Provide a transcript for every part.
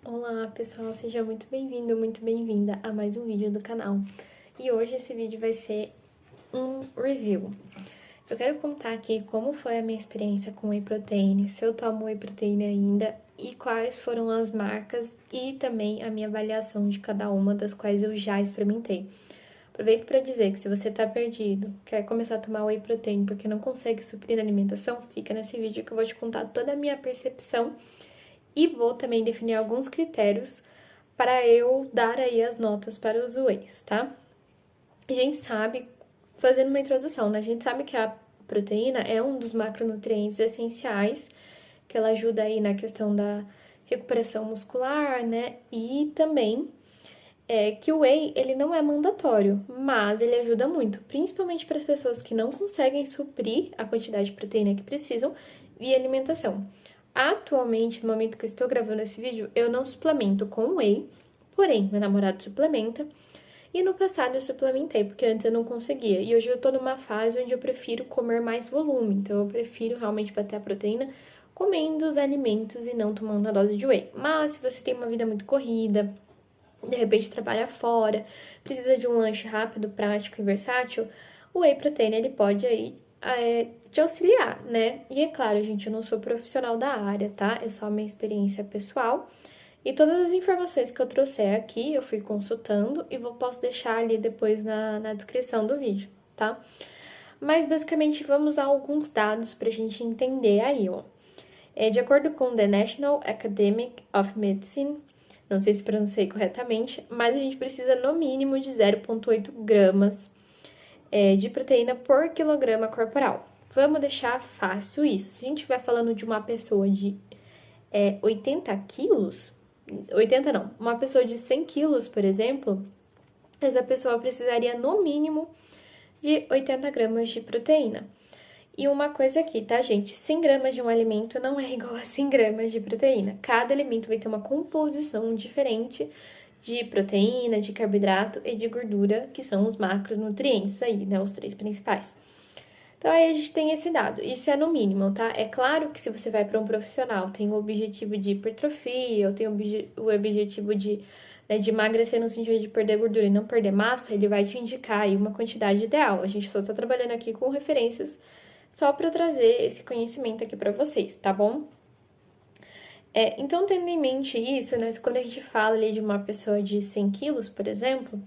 Olá pessoal, seja muito bem-vindo, muito bem-vinda a mais um vídeo do canal. E hoje esse vídeo vai ser um review. Eu quero contar aqui como foi a minha experiência com Whey Protein, se eu tomo Whey Protein ainda e quais foram as marcas e também a minha avaliação de cada uma das quais eu já experimentei. Aproveito para dizer que se você tá perdido, quer começar a tomar Whey Protein porque não consegue suprir a alimentação, fica nesse vídeo que eu vou te contar toda a minha percepção e vou também definir alguns critérios para eu dar aí as notas para os wheys, tá? A gente sabe, fazendo uma introdução, né? A gente sabe que a proteína é um dos macronutrientes essenciais, que ela ajuda aí na questão da recuperação muscular, né? E também que o whey, ele não é mandatório, mas ele ajuda muito, principalmente para as pessoas que não conseguem suprir a quantidade de proteína que precisam via alimentação. Atualmente, no momento que eu estou gravando esse vídeo, eu não suplemento com whey, porém, meu namorado suplementa. E no passado eu suplementei, porque antes eu não conseguia. E hoje eu tô numa fase onde eu prefiro comer mais volume. Então eu prefiro realmente bater a proteína comendo os alimentos e não tomando a dose de whey. Mas se você tem uma vida muito corrida, de repente trabalha fora, precisa de um lanche rápido, prático e versátil, o whey protein ele pode aí te auxiliar, né? E é claro, gente, eu não sou profissional da área, tá? É só a minha experiência pessoal. E todas as informações que eu trouxer aqui, eu fui consultando e posso deixar ali depois na descrição do vídeo, tá? Mas basicamente vamos a alguns dados pra gente entender aí, ó. De acordo com The National Academy of Medicine, não sei se pronunciei corretamente, mas a gente precisa no mínimo de 0,8 gramas de proteína por quilograma corporal. Vamos deixar fácil isso. Se a gente estiver falando de uma pessoa de 80 quilos, 80 não, uma pessoa de 100 quilos, por exemplo, essa pessoa precisaria no mínimo de 80 gramas de proteína. E uma coisa aqui, tá, gente? 100 gramas de um alimento não é igual a 100 gramas de proteína. Cada alimento vai ter uma composição diferente de proteína, de carboidrato e de gordura, que são os macronutrientes aí, né? Os três principais. Então, aí a gente tem esse dado. Isso é no mínimo, tá? É claro que se você vai para um profissional, tem o objetivo de hipertrofia, ou tem o objetivo de emagrecer no sentido de perder gordura e não perder massa, ele vai te indicar aí uma quantidade ideal. A gente só tá trabalhando aqui com referências só para eu trazer esse conhecimento aqui para vocês, tá bom? Então, tendo em mente isso, né, quando a gente fala ali de uma pessoa de 100 quilos, por exemplo,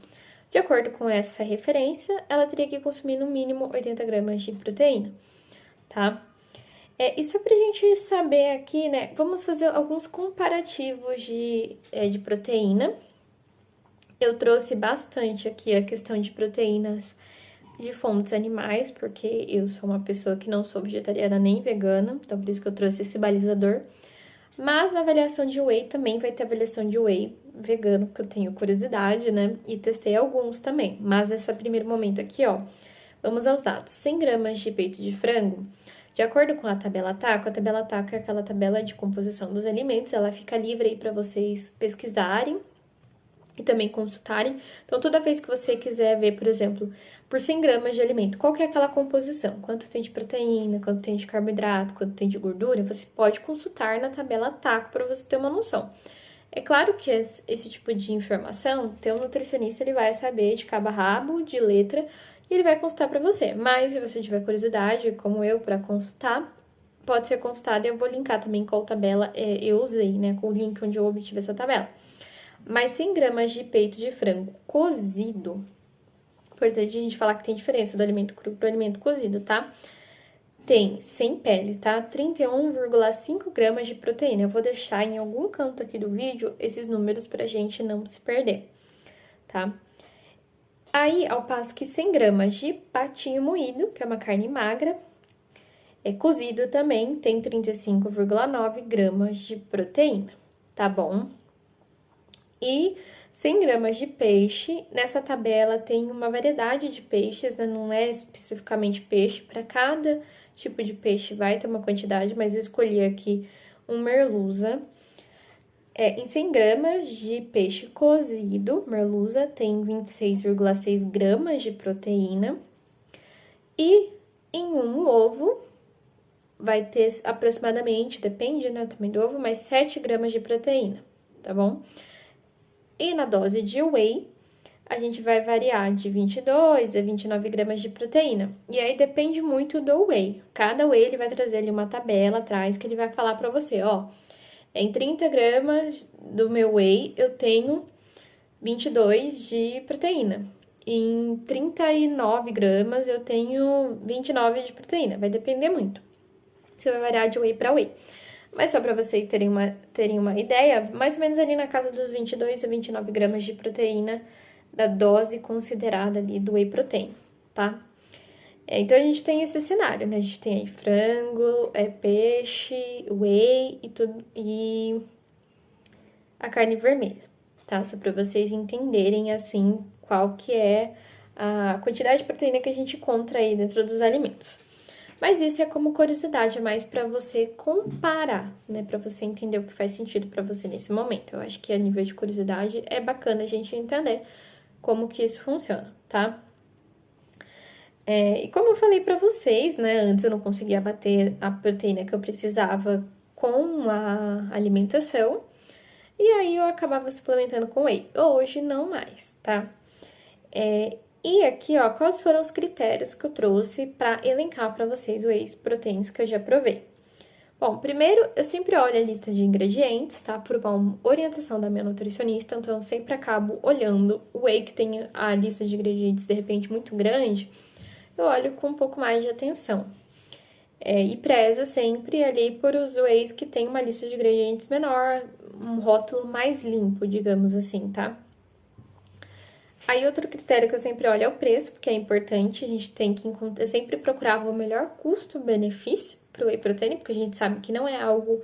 de acordo com essa referência, ela teria que consumir no mínimo 80 gramas de proteína, tá? E só pra gente saber aqui, né, vamos fazer alguns comparativos de proteína. Eu trouxe bastante aqui a questão de proteínas de fontes animais, porque eu sou uma pessoa que não sou vegetariana nem vegana, então por isso que eu trouxe esse balizador. Mas na avaliação de whey também vai ter avaliação de whey vegano, que eu tenho curiosidade, né? E testei alguns também. Mas nesse primeiro momento aqui, ó, vamos aos dados. 100 gramas de peito de frango, de acordo com a tabela TACO é aquela tabela de composição dos alimentos, ela fica livre aí para vocês pesquisarem e também consultarem. Então, toda vez que você quiser ver, por exemplo, por 100 gramas de alimento, qual que é aquela composição? Quanto tem de proteína, quanto tem de carboidrato, quanto tem de gordura, você pode consultar na tabela TACO para você ter uma noção. É claro que esse tipo de informação, teu nutricionista ele vai saber de cabo a rabo, de letra, e ele vai consultar para você. Mas se você tiver curiosidade, como eu, para consultar, pode ser consultado e eu vou linkar também qual tabela eu usei, né? Com o link onde eu obtive essa tabela. Mas 100 gramas de peito de frango cozido, importante a gente falar que tem diferença do alimento cru pro alimento cozido, tá? Tem, sem pele, tá? 31,5 gramas de proteína. Eu vou deixar em algum canto aqui do vídeo esses números pra gente não se perder, tá? Aí, ao passo que 100 gramas de patinho moído, que é uma carne magra, cozido também, tem 35,9 gramas de proteína, tá bom? E 100 gramas de peixe, nessa tabela tem uma variedade de peixes, né? Não é especificamente peixe, para cada tipo de peixe vai ter uma quantidade, mas eu escolhi aqui um merluza. Em 100 gramas de peixe cozido, merluza tem 26,6 gramas de proteína. E em um ovo, vai ter aproximadamente, depende, né, também do ovo, mas 7 gramas de proteína, tá bom? E na dose de whey, a gente vai variar de 22 a 29 gramas de proteína. E aí depende muito do whey. Cada whey ele vai trazer ali uma tabela atrás que ele vai falar pra você, ó, em 30 gramas do meu whey eu tenho 22 de proteína. Em 39 gramas eu tenho 29 de proteína. Vai depender muito. Você vai variar de whey para whey. Mas só para vocês terem uma ideia, mais ou menos ali na casa dos 22 a 29 gramas de proteína da dose considerada ali do whey protein, tá? Então a gente tem esse cenário, né? A gente tem aí frango, peixe, whey e tudo, e a carne vermelha, tá? Só para vocês entenderem, assim, qual que é a quantidade de proteína que a gente encontra aí dentro dos alimentos. Mas isso é como curiosidade, é mais para você comparar, né? Para você entender o que faz sentido para você nesse momento. Eu acho que a nível de curiosidade é bacana a gente entender como que isso funciona, tá? E como eu falei para vocês, né? Antes eu não conseguia bater a proteína que eu precisava com a alimentação. E aí eu acabava suplementando com whey. Hoje não mais, tá? E aqui, ó, quais foram os critérios que eu trouxe para elencar para vocês o whey proteins que eu já provei. Bom, primeiro, eu sempre olho a lista de ingredientes, tá? Por uma orientação da minha nutricionista, então eu sempre acabo olhando o whey que tem a lista de ingredientes, de repente, muito grande, eu olho com um pouco mais de atenção. E prezo sempre ali por os wheys que tem uma lista de ingredientes menor, um rótulo mais limpo, digamos assim, tá? Aí, outro critério que eu sempre olho é o preço, porque é importante, a gente tem que encontrar, eu sempre procurava o melhor custo-benefício para o whey protein, porque a gente sabe que não é algo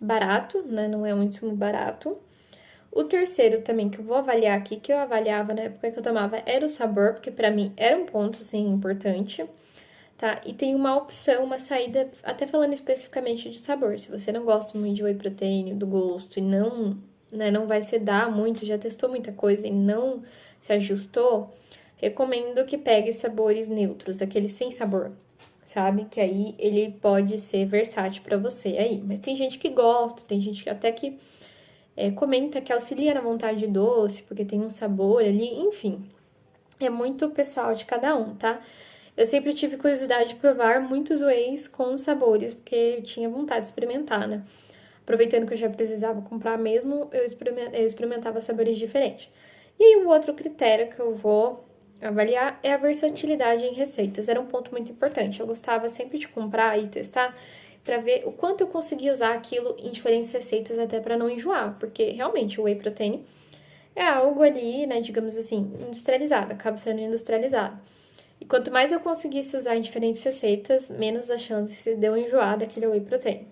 barato, né, não é um insumo barato. O terceiro também que eu vou avaliar aqui, que eu avaliava na época que eu tomava, era o sabor, porque para mim era um ponto, sim, importante, tá? E tem uma opção, uma saída, até falando especificamente de sabor, se você não gosta muito de whey protein, do gosto, e não, né, não vai sedar muito, já testou muita coisa e não se ajustou, recomendo que pegue sabores neutros, aquele sem sabor, sabe? Que aí ele pode ser versátil para você aí. Mas tem gente que gosta, tem gente que até que comenta que auxilia na vontade de doce, porque tem um sabor ali, enfim. É muito pessoal de cada um, tá? Eu sempre tive curiosidade de provar muitos wheys com sabores, porque eu tinha vontade de experimentar, né? Aproveitando que eu já precisava comprar mesmo, eu experimentava sabores diferentes. E aí, o outro critério que eu vou avaliar é a versatilidade em receitas. Era um ponto muito importante. Eu gostava sempre de comprar e testar para ver o quanto eu conseguia usar aquilo em diferentes receitas, até para não enjoar, porque realmente o whey protein é algo ali, né, digamos assim, industrializado, acaba sendo industrializado. E quanto mais eu conseguisse usar em diferentes receitas, menos a chance de eu enjoar daquele whey protein.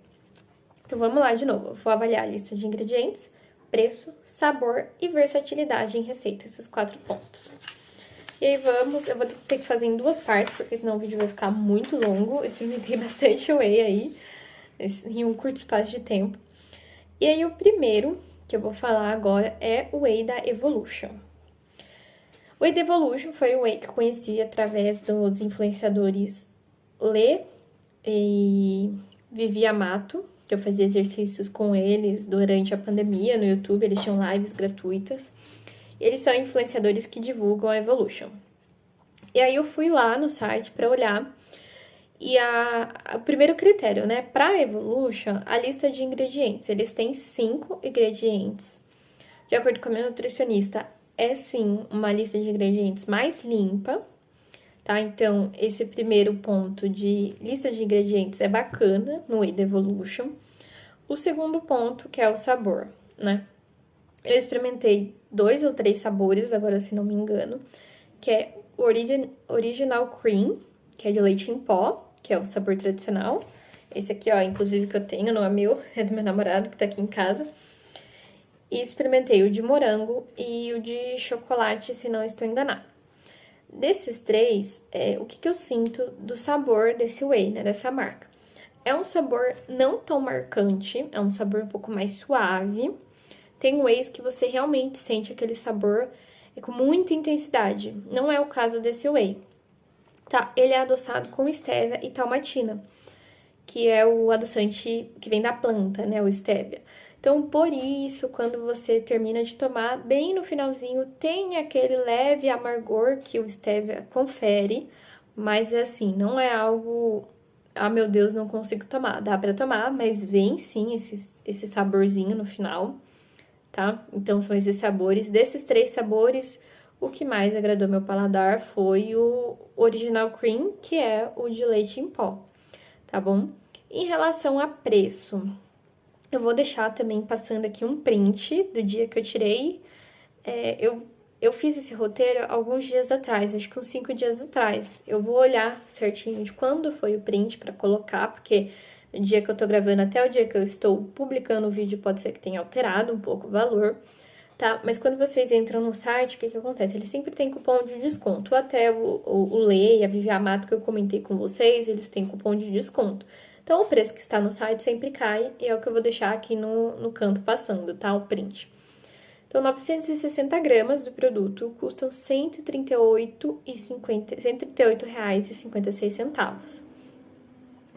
Então vamos lá de novo. Eu vou avaliar a lista de ingredientes, preço, sabor e versatilidade em receita, esses 4 pontos. E aí eu vou ter que fazer em 2 partes, porque senão o vídeo vai ficar muito longo. Eu experimentei bastante whey aí, em um curto espaço de tempo. E aí o primeiro que eu vou falar agora é o whey da Evolution. O whey da Evolution foi o whey que eu conheci através dos influenciadores Lê e Vivi Amato, que eu fazia exercícios com eles durante a pandemia no YouTube, eles tinham lives gratuitas. Eles são influenciadores que divulgam a Evolution. E aí eu fui lá no site para olhar. E o primeiro critério, né? Para Evolution, a lista de ingredientes. Eles têm 5 ingredientes. De acordo com a minha nutricionista, é sim uma lista de ingredientes mais limpa, tá? Então, esse primeiro ponto de lista de ingredientes é bacana no Whey da Evolution. O segundo ponto, que é o sabor, né? Eu experimentei 2 ou 3 sabores, agora se não me engano, que é o Original Cream, que é de leite em pó, que é o sabor tradicional. Esse aqui, ó, inclusive que eu tenho, não é meu, é do meu namorado que tá aqui em casa. E experimentei o de morango e o de chocolate, se não estou enganada. Desses 3, o que eu sinto do sabor desse whey, né, dessa marca? É um sabor não tão marcante, é um sabor um pouco mais suave. Tem wheys que você realmente sente aquele sabor com muita intensidade. Não é o caso desse whey, tá? Ele é adoçado com stevia e talmatina, que é o adoçante que vem da planta, né, o stevia. Então, por isso, quando você termina de tomar, bem no finalzinho, tem aquele leve amargor que o stevia confere, mas assim, não é algo, ah, meu Deus, não consigo tomar. Dá pra tomar, mas vem sim esse saborzinho no final, tá? Então, são esses sabores. Desses 3 sabores, o que mais agradou meu paladar foi o Original Cream, que é o de leite em pó, tá bom? Em relação a preço, eu vou deixar também passando aqui um print do dia que eu tirei. Eu fiz esse roteiro alguns dias atrás, acho que uns 5 dias atrás. Eu vou olhar certinho de quando foi o print pra colocar, porque o dia que eu tô gravando até o dia que eu estou publicando o vídeo pode ser que tenha alterado um pouco o valor, tá? Mas quando vocês entram no site, o que que acontece? Ele sempre tem cupom de desconto. Até o Lê e a Vivi Amato que eu comentei com vocês, eles têm cupom de desconto. Então, o preço que está no site sempre cai, e é o que eu vou deixar aqui no canto passando, tá? O print. Então, 960 gramas do produto custam R$ 138,56,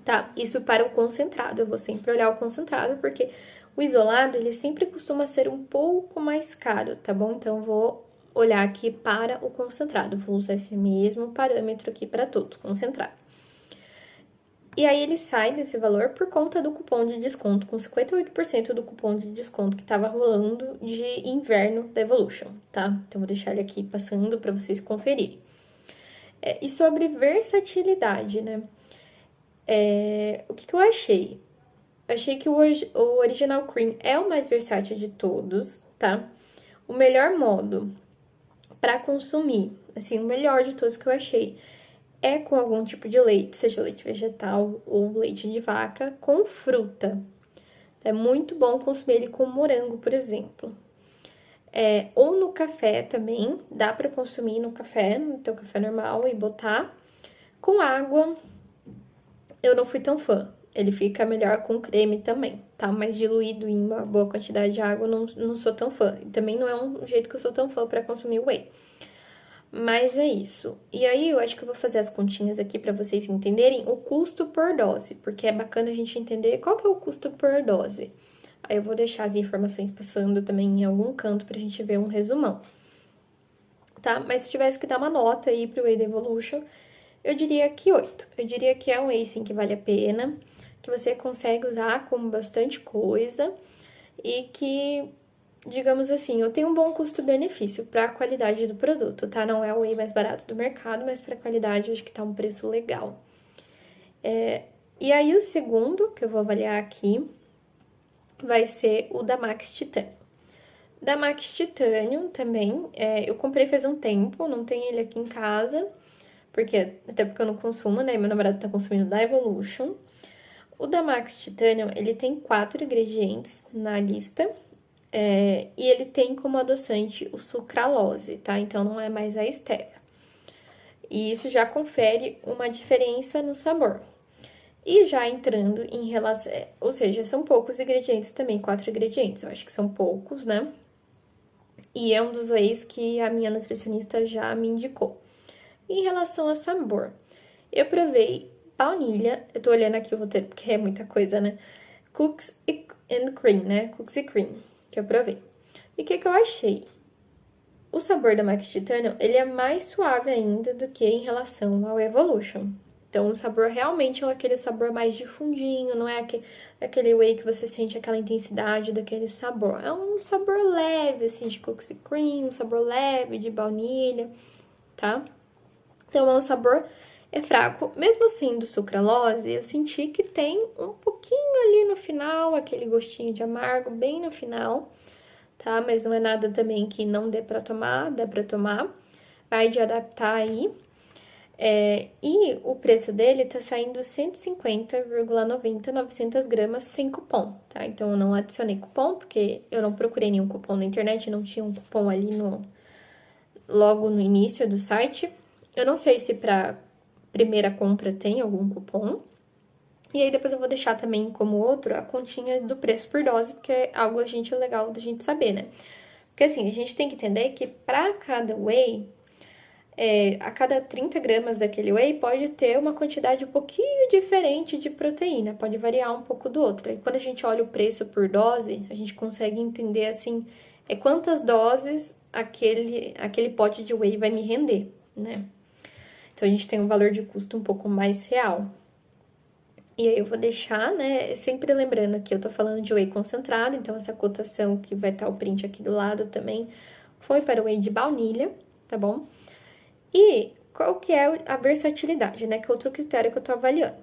tá? Isso para o concentrado. Eu vou sempre olhar o concentrado, porque o isolado, ele sempre costuma ser um pouco mais caro, tá bom? Então, eu vou olhar aqui para o concentrado. Vou usar esse mesmo parâmetro aqui para todos, concentrado. E aí, ele sai desse valor por conta do cupom de desconto, com 58% do cupom de desconto que tava rolando de inverno da Evolution, tá? Então, vou deixar ele aqui passando para vocês conferirem. E sobre versatilidade, né? O que eu achei? Achei que o Original Cream é o mais versátil de todos, tá? O melhor modo para consumir, assim, o melhor de todos que eu achei é com algum tipo de leite, seja leite vegetal ou leite de vaca, com fruta. É muito bom consumir ele com morango, por exemplo. Ou no café também, dá para consumir no café, no teu café normal e botar. Com água, eu não fui tão fã. Ele fica melhor com creme também, tá? Mas diluído em uma boa quantidade de água, eu não sou tão fã. E também não é um jeito que eu sou tão fã para consumir whey. Mas é isso. E aí, eu acho que eu vou fazer as continhas aqui para vocês entenderem o custo por dose, porque é bacana a gente entender qual que é o custo por dose. Aí eu vou deixar as informações passando também em algum canto pra gente ver um resumão, tá? Mas se eu tivesse que dar uma nota aí pro Whey da Evolution, eu diria que 8. Eu diria que é um Whey, sim, que vale a pena, que você consegue usar com bastante coisa e que, digamos assim, eu tenho um bom custo-benefício para a qualidade do produto, tá? Não é o whey mais barato do mercado, mas para a qualidade eu acho que tá um preço legal. E aí o segundo que eu vou avaliar aqui vai ser o da Max Titânio. Da Max Titânio também, eu comprei faz um tempo, não tenho ele aqui em casa, até porque eu não consumo, né? Meu namorado tá consumindo da Evolution. O da Max Titânio, ele tem 4 ingredientes na lista, e ele tem como adoçante o sucralose, tá? Então, não é mais a stevia. E isso já confere uma diferença no sabor. E já entrando em relação... ou seja, são poucos ingredientes também, 4 ingredientes. Eu acho que são poucos, né? E é um dos wheys que a minha nutricionista já me indicou. Em relação a sabor, eu provei baunilha, eu tô olhando aqui o roteiro porque é muita coisa, né? Cookies and cream, né? Cookies e cream, que eu provei. E o que eu achei? O sabor da Max Titânio, ele é mais suave ainda do que em relação ao Evolution. Então, o sabor realmente é aquele sabor mais de fundinho, não é aquele whey que você sente aquela intensidade daquele sabor. É um sabor leve, assim, de cookies e cream, um sabor leve de baunilha, tá? Então, é um sabor fraco. Mesmo sendo sucralose, eu senti que tem um pouquinho ali no final, aquele gostinho de amargo bem no final, tá? Mas não é nada também que não dê pra tomar, dá pra tomar. Vai de adaptar aí. E o preço dele tá saindo 150,90, 900 gramas sem cupom, tá? Então, eu não adicionei cupom, porque eu não procurei nenhum cupom na internet, não tinha um cupom ali logo no início do site. Eu não sei se pra primeira compra tem algum cupom. E aí, depois eu vou deixar também como outro a continha do preço por dose, porque é algo legal da gente saber, né? Porque assim, a gente tem que entender que pra cada whey, a cada 30 gramas daquele whey pode ter uma quantidade um pouquinho diferente de proteína, pode variar um pouco do outro. E quando a gente olha o preço por dose, a gente consegue entender, assim, quantas doses aquele pote de whey vai me render, né? Então, a gente tem um valor de custo um pouco mais real. E aí eu vou deixar, né, sempre lembrando que eu tô falando de whey concentrado, então essa cotação que vai estar o print aqui do lado também foi para o whey de baunilha, tá bom? E qual que é a versatilidade, né, que é outro critério que eu tô avaliando.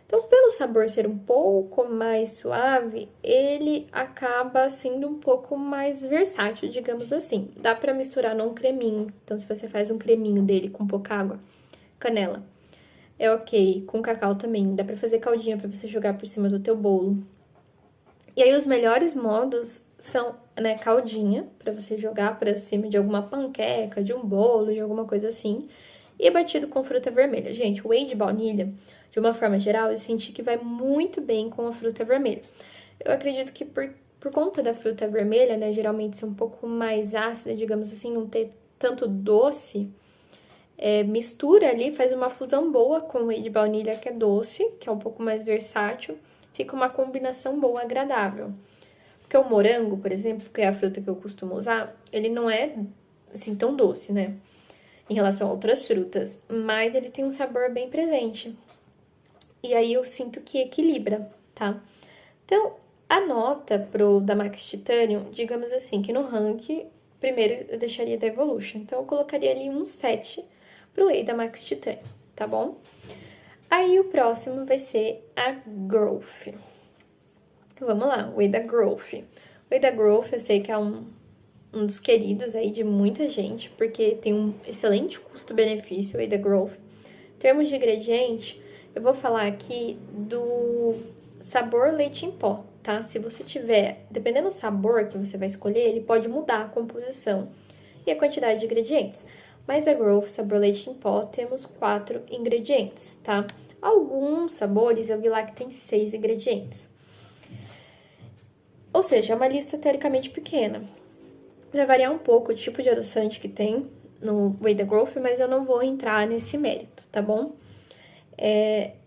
Então, pelo sabor ser um pouco mais suave, ele acaba sendo um pouco mais versátil, digamos assim. Dá pra misturar num creminho, então se você faz um creminho dele com pouca água, canela, é ok, com cacau também, dá pra fazer caldinha pra você jogar por cima do teu bolo. E aí os melhores modos são, né, caldinha, pra você jogar por cima de alguma panqueca, de um bolo, de alguma coisa assim, e batido com fruta vermelha. Gente, o whey de baunilha, de uma forma geral, eu senti que vai muito bem com a fruta vermelha. Eu acredito que por conta da fruta vermelha, né, geralmente ser um pouco mais ácida, digamos assim, não ter tanto doce, mistura ali, faz uma fusão boa com o whey de baunilha, que é doce, que é um pouco mais versátil, fica uma combinação boa, agradável. Porque o morango, por exemplo, que é a fruta que eu costumo usar, ele não é, assim, tão doce, né, em relação a outras frutas, mas ele tem um sabor bem presente. E aí eu sinto que equilibra, tá? Então, a nota da Max Titanium, digamos assim, que no ranking, primeiro eu deixaria da Evolution. Então, eu colocaria ali um 7 pro whey da Max Titanium, tá bom? Aí, o próximo vai ser a Growth. Vamos lá, o whey da Growth. O whey da Growth, eu sei que é um dos queridos aí de muita gente, porque tem um excelente custo-benefício, o whey da Growth. Em termos de ingrediente, eu vou falar aqui do sabor leite em pó, tá? Se você tiver, dependendo do sabor que você vai escolher, ele pode mudar a composição e a quantidade de ingredientes. Mas a Growth sabor leite em pó, temos 4 ingredientes, tá? Alguns sabores eu vi lá que tem 6 ingredientes. Ou seja, é uma lista teoricamente pequena. Vai variar um pouco o tipo de adoçante que tem no whey da Growth, mas eu não vou entrar nesse mérito, tá bom?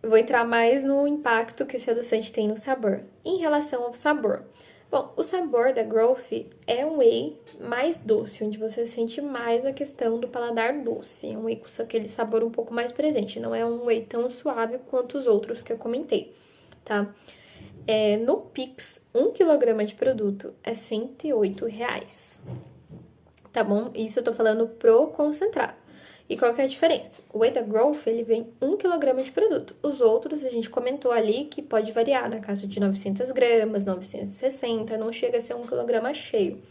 Vou entrar mais no impacto que esse adoçante tem no sabor. Em relação ao sabor, bom, o sabor da Growth é um whey mais doce, onde você sente mais a questão do paladar doce. É um whey com aquele sabor um pouco mais presente, não é um whey tão suave quanto os outros que eu comentei, tá? No Pix, 1 kg de produto é R$108, tá bom? Isso eu tô falando pro concentrado. E qual que é a diferença? O whey da Growth, ele vem 1 kg de produto. Os outros, a gente comentou ali que pode variar na casa de 900 gramas, 960, não chega a ser 1 kg cheio,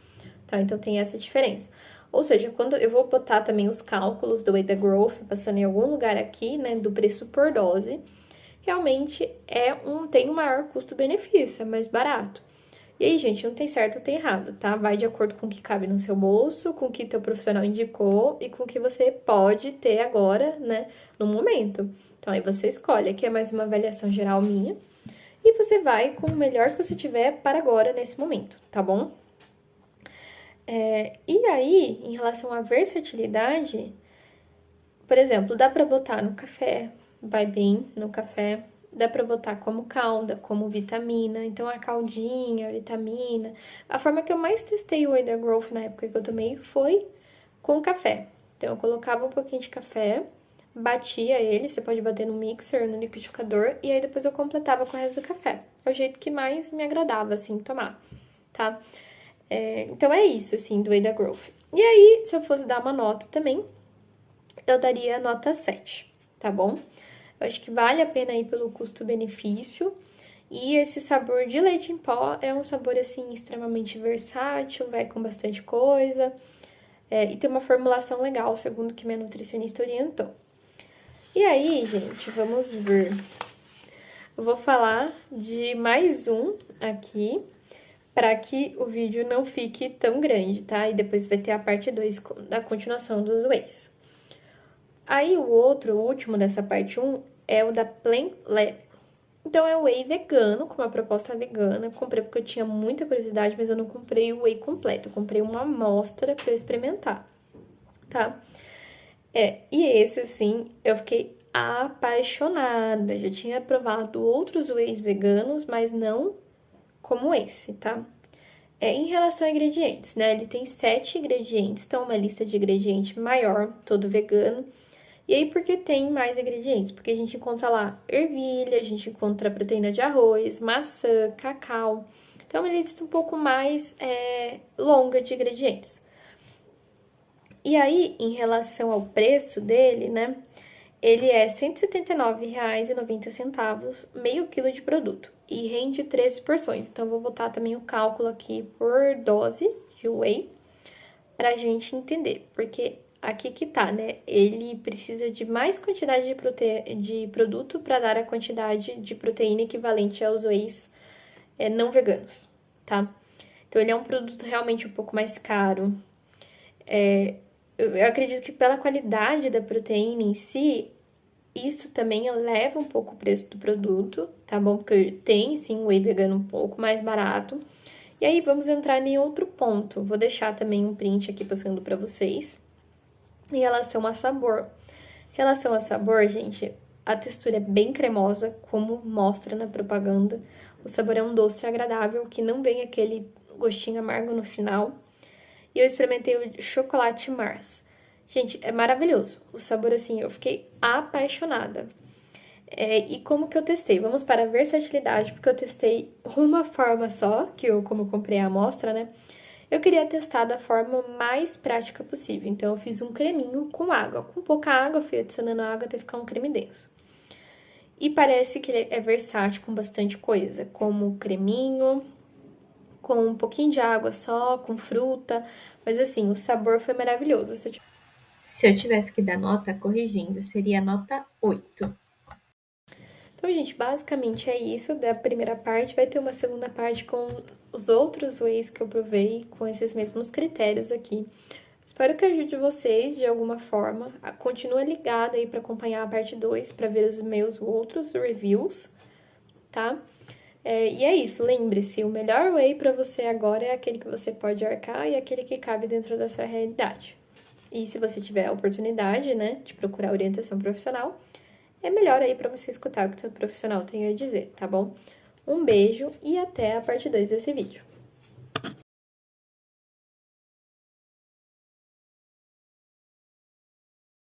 tá? Então, tem essa diferença. Ou seja, quando eu vou botar também os cálculos do whey da Growth, passando em algum lugar aqui, né, do preço por dose, realmente tem um maior custo-benefício, é mais barato. E aí, gente, não tem certo ou tem errado, tá? Vai de acordo com o que cabe no seu bolso, com o que teu profissional indicou e com o que você pode ter agora, né, no momento. Então, aí você escolhe. Aqui é mais uma avaliação geral minha. E você vai com o melhor que você tiver para agora, nesse momento, tá bom? E aí, em relação à versatilidade, por exemplo, dá pra botar no café, vai bem no café. Dá pra botar como calda, como vitamina. Então, a caldinha, a vitamina. A forma que eu mais testei o whey da Growth na época que eu tomei foi com café. Então, eu colocava um pouquinho de café, batia ele. Você pode bater no mixer, no liquidificador. E aí, depois eu completava com o resto do café. É o jeito que mais me agradava, assim, tomar, tá? Então, é isso, assim, do whey da Growth. E aí, se eu fosse dar uma nota também, eu daria nota 7, tá bom? Eu acho que vale a pena ir pelo custo-benefício. E esse sabor de leite em pó é um sabor, assim, extremamente versátil, vai com bastante coisa. E tem uma formulação legal, segundo o que minha nutricionista orientou. E aí, gente, vamos ver. Eu vou falar de mais um aqui, para que o vídeo não fique tão grande, tá? E depois vai ter a parte 2 da continuação dos wheys. Aí, o último dessa parte 1 é o da Plant Lab. Então, é o whey vegano, com uma proposta vegana. Eu comprei porque eu tinha muita curiosidade, mas eu não comprei o whey completo. Eu comprei uma amostra pra eu experimentar, tá? E esse, assim, eu fiquei apaixonada. Já tinha provado outros wheys veganos, mas não como esse, tá? Em relação a ingredientes, né? Ele tem 7 ingredientes, então uma lista de ingredientes maior, todo vegano. E aí, por que tem mais ingredientes? Porque a gente encontra lá ervilha, a gente encontra proteína de arroz, maçã, cacau. Então, é uma lista um pouco mais longa de ingredientes. E aí, em relação ao preço dele, né? Ele é R$ 179,90, meio quilo de produto. E rende 13 porções. Então, vou botar também o cálculo aqui por dose de whey pra gente entender. Porque aqui que tá, né? Ele precisa de mais quantidade de produto para dar a quantidade de proteína equivalente aos wheys não veganos, tá? Então, ele é um produto realmente um pouco mais caro. Eu acredito que pela qualidade da proteína em si, isso também eleva um pouco o preço do produto, tá bom? Porque tem, sim, um whey vegano um pouco mais barato. E aí, vamos entrar em outro ponto. Vou deixar também um print aqui passando pra vocês. Em relação a sabor. Em relação a sabor, gente, a textura é bem cremosa, como mostra na propaganda. O sabor é um doce agradável, que não vem aquele gostinho amargo no final. E eu experimentei o chocolate Mars. Gente, é maravilhoso. O sabor, assim, eu fiquei apaixonada. E como que eu testei? Vamos para a versatilidade, porque eu testei uma forma só, como eu comprei a amostra, né? Eu queria testar da forma mais prática possível. Então, eu fiz um creminho com água. Com pouca água, fui adicionando água até ficar um creme denso. E parece que ele é versátil com bastante coisa, como creminho, com um pouquinho de água só, com fruta. Mas assim, o sabor foi maravilhoso. Se eu tivesse que dar nota, corrigindo, seria nota 8. Então, gente, basicamente é isso da primeira parte. Vai ter uma segunda parte com os outros wheys que eu provei, com esses mesmos critérios aqui. Espero que ajude vocês de alguma forma. Continua ligada aí para acompanhar a parte 2, para ver os meus outros reviews, tá? E é isso, lembre-se, o melhor whey para você agora é aquele que você pode arcar e aquele que cabe dentro da sua realidade. E se você tiver a oportunidade, né, de procurar orientação profissional, é melhor aí para você escutar o que o seu profissional tem a dizer, tá bom? Um beijo e até a parte 2 desse vídeo.